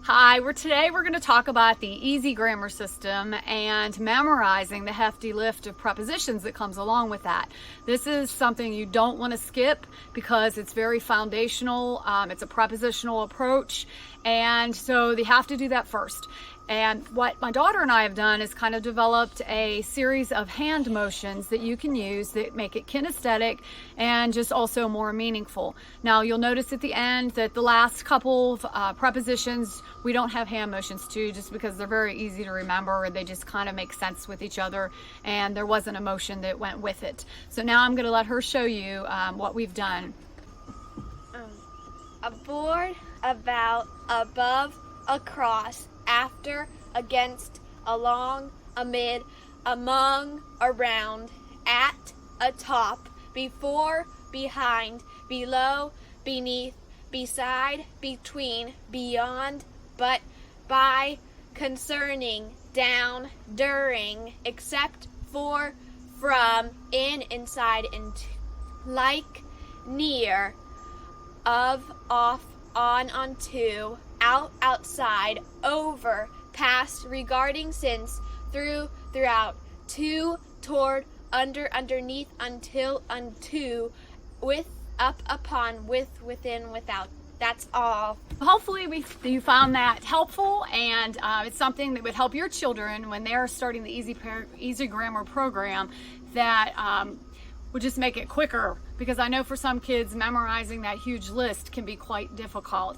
Hi, today we're going to talk about the easy grammar system and memorizing the hefty lift of prepositions that comes along with that. This is something you don't want to skip because it's very foundational. It's a prepositional approach, and so you have to do that first. And what my daughter and I have done is kind of developed a series of hand motions that you can use that make it kinesthetic and just also more meaningful. Now you'll notice at the end that the last couple of prepositions we don't have hand motions to, just because they're very easy to remember. They just kind of make sense with each other, and there wasn't a motion that went with it. So now I'm going to let her show you what we've done. Aboard, about, above, across, after, against, along, amid, among, around, at, atop, before, behind, below, beneath, beside, between, beyond, but, by, concerning, down, during, except, for, from, in, inside, into, like, near, of, off, on, onto, out, outside, over, past, regarding, since, through, throughout, to, toward, under, underneath, until, unto, with, up, upon, with, within, without. That's all. Hopefully you found that helpful, and it's something that would help your children when they're starting the Easy Grammar program, that would just make it quicker, because I know for some kids memorizing that huge list can be quite difficult.